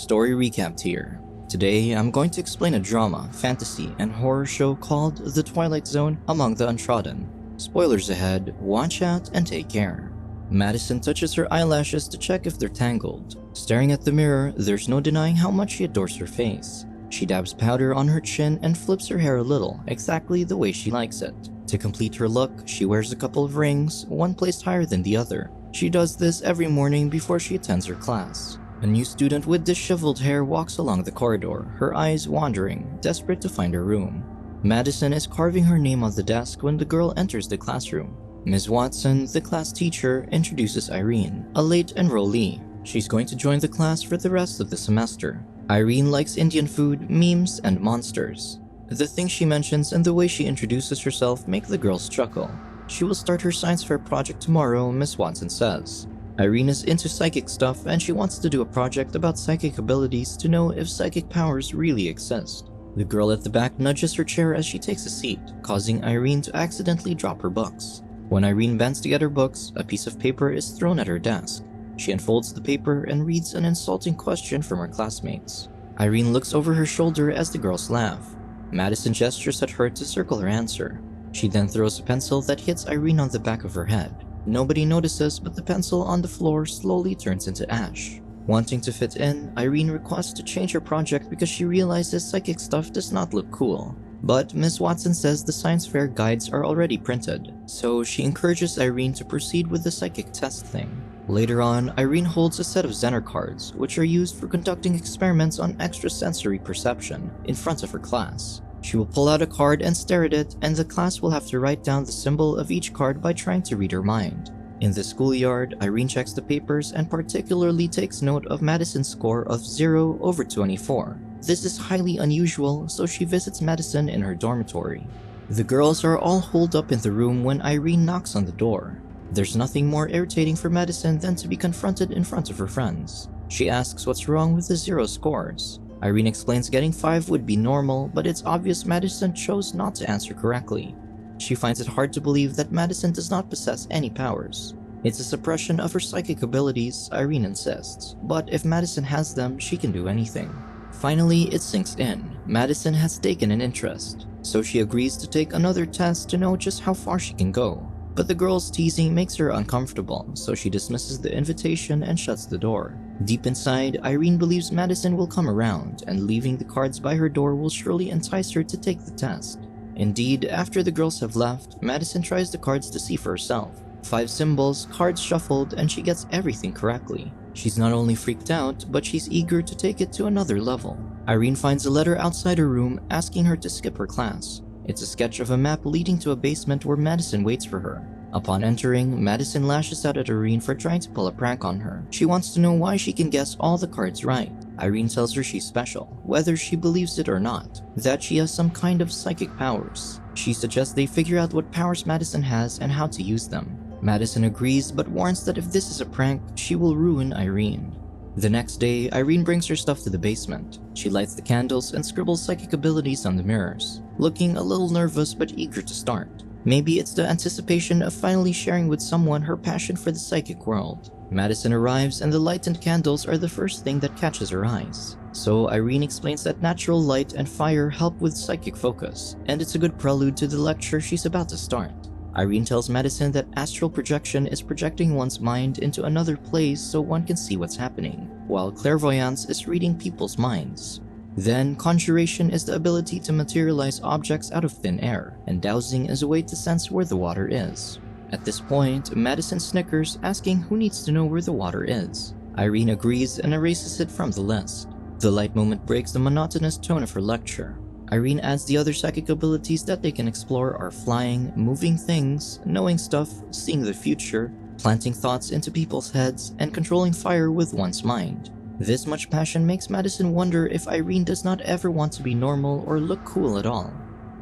Story recapped here. Today, I'm going to explain a drama, fantasy, and horror show called The Twilight Zone Among the Untrodden. Spoilers ahead, watch out and take care. Madison touches her eyelashes to check if they're tangled. Staring at the mirror, there's no denying how much she adores her face. She dabs powder on her chin and flips her hair a little, exactly the way she likes it. To complete her look, she wears a couple of rings, one placed higher than the other. She does this every morning before she attends her class. A new student with disheveled hair walks along the corridor, her eyes wandering, desperate to find her room. Madison is carving her name on the desk when the girl enters the classroom. Ms. Watson, the class teacher, introduces Irene, a late enrollee. She's going to join the class for the rest of the semester. Irene likes Indian food, memes, and monsters. The things she mentions and the way she introduces herself make the girls chuckle. She will start her science fair project tomorrow, Ms. Watson says. Irene is into psychic stuff and she wants to do a project about psychic abilities to know if psychic powers really exist. The girl at the back nudges her chair as she takes a seat, causing Irene to accidentally drop her books. When Irene bends to get her books, a piece of paper is thrown at her desk. She unfolds the paper and reads an insulting question from her classmates. Irene looks over her shoulder as the girls laugh. Madison gestures at her to circle her answer. She then throws a pencil that hits Irene on the back of her head. Nobody notices, but the pencil on the floor slowly turns into ash. Wanting to fit in, Irene requests to change her project because she realizes psychic stuff does not look cool. But Ms. Watson says the science fair guides are already printed, so she encourages Irene to proceed with the psychic test thing. Later on, Irene holds a set of Zener cards, which are used for conducting experiments on extrasensory perception, in front of her class. She will pull out a card and stare at it, and the class will have to write down the symbol of each card by trying to read her mind. In the schoolyard, Irene checks the papers and particularly takes note of Madison's score of 0/24. This is highly unusual, so she visits Madison in her dormitory. The girls are all holed up in the room when Irene knocks on the door. There's nothing more irritating for Madison than to be confronted in front of her friends. She asks what's wrong with the 0 scores. Irene explains getting 5 would be normal, but it's obvious Madison chose not to answer correctly. She finds it hard to believe that Madison does not possess any powers. It's a suppression of her psychic abilities, Irene insists, but if Madison has them, she can do anything. Finally, it sinks in. Madison has taken an interest, so she agrees to take another test to know just how far she can go. But the girl's teasing makes her uncomfortable, so she dismisses the invitation and shuts the door. Deep inside, Irene believes Madison will come around, and leaving the cards by her door will surely entice her to take the test. Indeed, after the girls have left, Madison tries the cards to see for herself. 5 symbols, cards shuffled, and she gets everything correctly. She's not only freaked out, but she's eager to take it to another level. Irene finds a letter outside her room asking her to skip her class. It's a sketch of a map leading to a basement where Madison waits for her. Upon entering, Madison lashes out at Irene for trying to pull a prank on her. She wants to know why she can guess all the cards right. Irene tells her she's special, whether she believes it or not, that she has some kind of psychic powers. She suggests they figure out what powers Madison has and how to use them. Madison agrees, but warns that if this is a prank, she will ruin Irene. The next day, Irene brings her stuff to the basement. She lights the candles and scribbles psychic abilities on the mirrors, looking a little nervous but eager to start. Maybe it's the anticipation of finally sharing with someone her passion for the psychic world. Madison arrives and the light and candles are the first thing that catches her eyes. So Irene explains that natural light and fire help with psychic focus, and it's a good prelude to the lecture she's about to start. Irene tells Madison that astral projection is projecting one's mind into another place so one can see what's happening, while clairvoyance is reading people's minds. Then, conjuration is the ability to materialize objects out of thin air, and dowsing is a way to sense where the water is. At this point, Madison snickers, asking who needs to know where the water is. Irene agrees and erases it from the list. The light moment breaks the monotonous tone of her lecture. Irene adds the other psychic abilities that they can explore are flying, moving things, knowing stuff, seeing the future, planting thoughts into people's heads, and controlling fire with one's mind. This much passion makes Madison wonder if Irene does not ever want to be normal or look cool at all.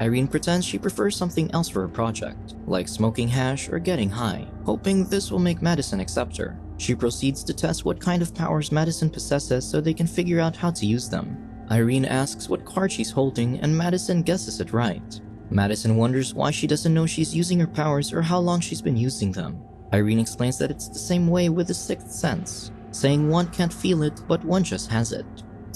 Irene pretends she prefers something else for her project, like smoking hash or getting high, hoping this will make Madison accept her. She proceeds to test what kind of powers Madison possesses so they can figure out how to use them. Irene asks what card she's holding and Madison guesses it right. Madison wonders why she doesn't know she's using her powers or how long she's been using them. Irene explains that it's the same way with the sixth sense, saying one can't feel it, but one just has it.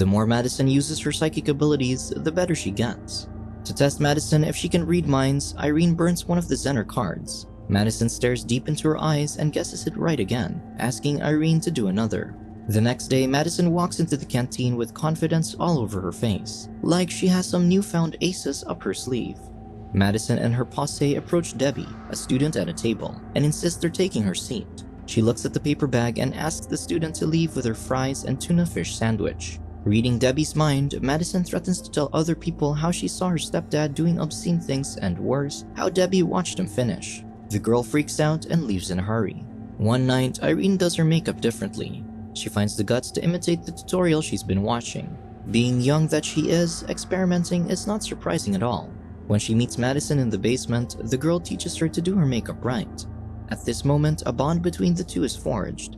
The more Madison uses her psychic abilities, the better she gets. To test Madison if she can read minds, Irene burns one of the Zener cards. Madison stares deep into her eyes and guesses it right again, asking Irene to do another. The next day, Madison walks into the canteen with confidence all over her face, like she has some newfound aces up her sleeve. Madison and her posse approach Debbie, a student at a table, and insist they're taking her seat. She looks at the paper bag and asks the student to leave with her fries and tuna fish sandwich. Reading Debbie's mind, Madison threatens to tell other people how she saw her stepdad doing obscene things and worse, how Debbie watched him finish. The girl freaks out and leaves in a hurry. One night, Irene does her makeup differently. She finds the guts to imitate the tutorial she's been watching. Being young that she is, experimenting is not surprising at all. When she meets Madison in the basement, the girl teaches her to do her makeup right. At this moment, a bond between the two is forged.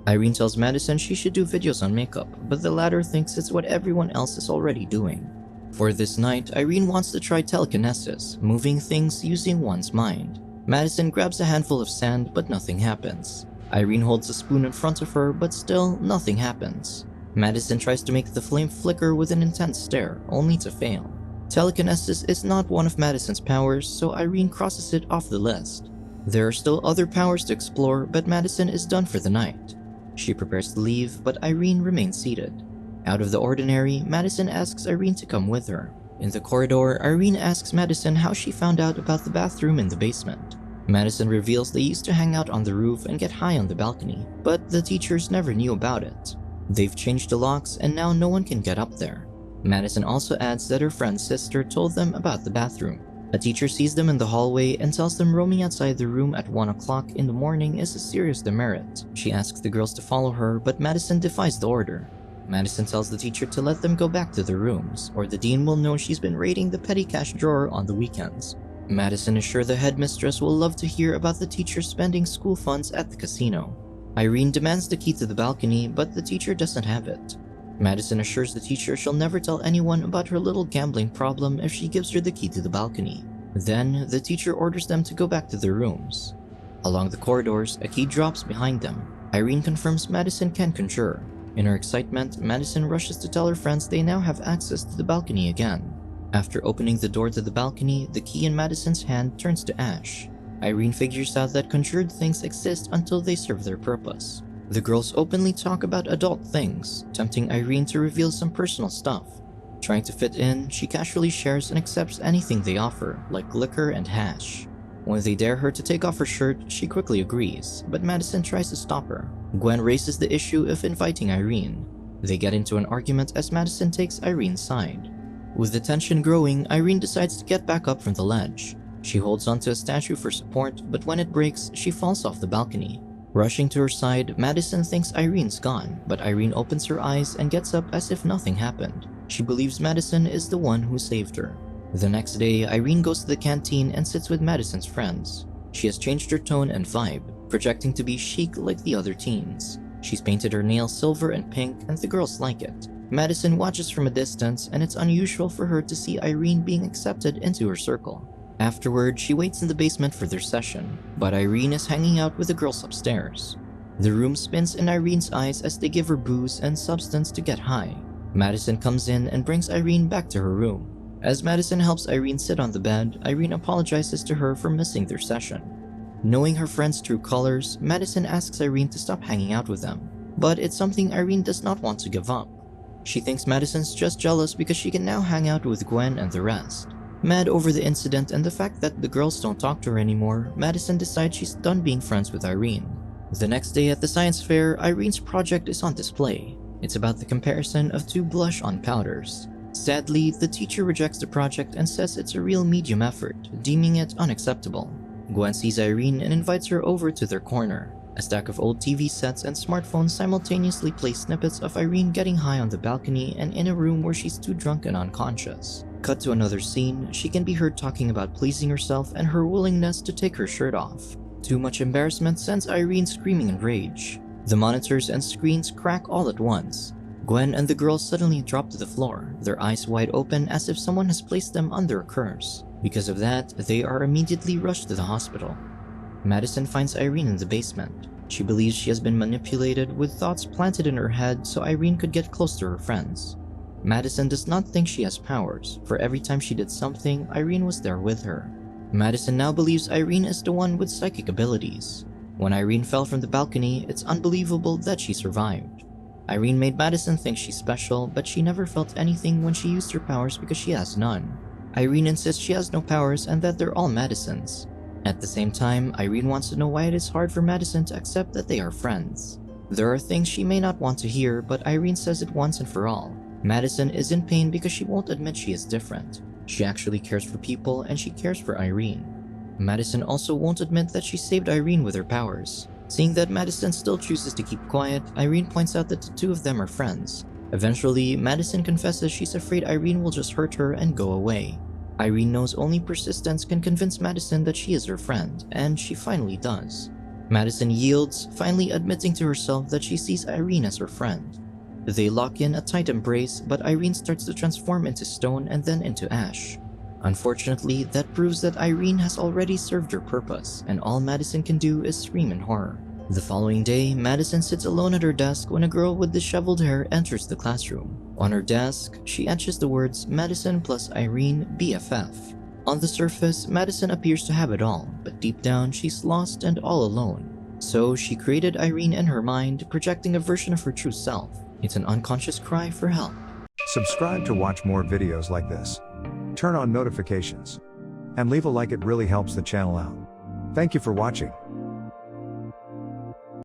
Irene tells Madison she should do videos on makeup, but the latter thinks it's what everyone else is already doing. For this night, Irene wants to try telekinesis, moving things using one's mind. Madison grabs a handful of sand, but nothing happens. Irene holds a spoon in front of her, but still nothing happens. Madison tries to make the flame flicker with an intense stare, only to fail. Telekinesis is not one of Madison's powers, so Irene crosses it off the list. There are still other powers to explore, but Madison is done for the night. She prepares to leave, but Irene remains seated. Out of the ordinary, Madison asks Irene to come with her. In the corridor, Irene asks Madison how she found out about the bathroom in the basement. Madison reveals they used to hang out on the roof and get high on the balcony, but the teachers never knew about it. They've changed the locks and now no one can get up there. Madison also adds that her friend's sister told them about the bathroom. A teacher sees them in the hallway and tells them roaming outside the room at 1 o'clock in the morning is a serious demerit. She asks the girls to follow her, but Madison defies the order. Madison tells the teacher to let them go back to their rooms, or the dean will know she's been raiding the petty cash drawer on the weekends. Madison is sure the headmistress will love to hear about the teacher spending school funds at the casino. Irene demands the key to the balcony, but the teacher doesn't have it. Madison assures the teacher she'll never tell anyone about her little gambling problem if she gives her the key to the balcony. Then, the teacher orders them to go back to their rooms. Along the corridors, a key drops behind them. Irene confirms Madison can conjure. In her excitement, Madison rushes to tell her friends they now have access to the balcony again. After opening the door to the balcony, the key in Madison's hand turns to ash. Irene figures out that conjured things exist until they serve their purpose. The girls openly talk about adult things, tempting Irene to reveal some personal stuff. Trying to fit in, she casually shares and accepts anything they offer, like liquor and hash. When they dare her to take off her shirt, she quickly agrees, but Madison tries to stop her. Gwen raises the issue of inviting Irene. They get into an argument as Madison takes Irene's side. With the tension growing, Irene decides to get back up from the ledge. She holds onto a statue for support, but when it breaks, she falls off the balcony. Rushing to her side, Madison thinks Irene's gone, but Irene opens her eyes and gets up as if nothing happened. She believes Madison is the one who saved her. The next day, Irene goes to the canteen and sits with Madison's friends. She has changed her tone and vibe, projecting to be chic like the other teens. She's painted her nails silver and pink, and the girls like it. Madison watches from a distance, and it's unusual for her to see Irene being accepted into her circle. Afterward, she waits in the basement for their session, but Irene is hanging out with the girls upstairs. The room spins in Irene's eyes as they give her booze and substance to get high. Madison comes in and brings Irene back to her room. As Madison helps Irene sit on the bed, Irene apologizes to her for missing their session. Knowing her friend's true colors, Madison asks Irene to stop hanging out with them, but it's something Irene does not want to give up. She thinks Madison's just jealous because she can now hang out with Gwen and the rest. Mad over the incident and the fact that the girls don't talk to her anymore, Madison decides she's done being friends with Irene. The next day at the science fair, Irene's project is on display. It's about the comparison of two blush-on powders. Sadly, the teacher rejects the project and says it's a real medium effort, deeming it unacceptable. Gwen sees Irene and invites her over to their corner. A stack of old TV sets and smartphones simultaneously play snippets of Irene getting high on the balcony and in a room where she's too drunk and unconscious. Cut to another scene, she can be heard talking about pleasing herself and her willingness to take her shirt off. Too much embarrassment sends Irene screaming in rage. The monitors and screens crack all at once. Gwen and the girls suddenly drop to the floor, their eyes wide open as if someone has placed them under a curse. Because of that, they are immediately rushed to the hospital. Madison finds Irene in the basement. She believes she has been manipulated with thoughts planted in her head so Irene could get close to her friends. Madison does not think she has powers, for every time she did something, Irene was there with her. Madison now believes Irene is the one with psychic abilities. When Irene fell from the balcony, it's unbelievable that she survived. Irene made Madison think she's special, but she never felt anything when she used her powers because she has none. Irene insists she has no powers and that they're all Madison's. At the same time, Irene wants to know why it is hard for Madison to accept that they are friends. There are things she may not want to hear, but Irene says it once and for all. Madison is in pain because she won't admit she is different. She actually cares for people and she cares for Irene. Madison also won't admit that she saved Irene with her powers. Seeing that Madison still chooses to keep quiet, Irene points out that the two of them are friends. Eventually, Madison confesses she's afraid Irene will just hurt her and go away. Irene knows only persistence can convince Madison that she is her friend, and she finally does. Madison yields, finally admitting to herself that she sees Irene as her friend. They lock in a tight embrace, but Irene starts to transform into stone and then into ash. Unfortunately, that proves that Irene has already served her purpose, and all Madison can do is scream in horror. The following day, Madison sits alone at her desk when a girl with disheveled hair enters the classroom. On her desk, she etches the words Madison plus Irene BFF. On the surface, Madison appears to have it all, but deep down she's lost and all alone. So she created Irene in her mind, projecting a version of her true self. It's an unconscious cry for help. Subscribe to watch more videos like this. Turn on notifications. And leave a like, it really helps the channel out. Thank you for watching.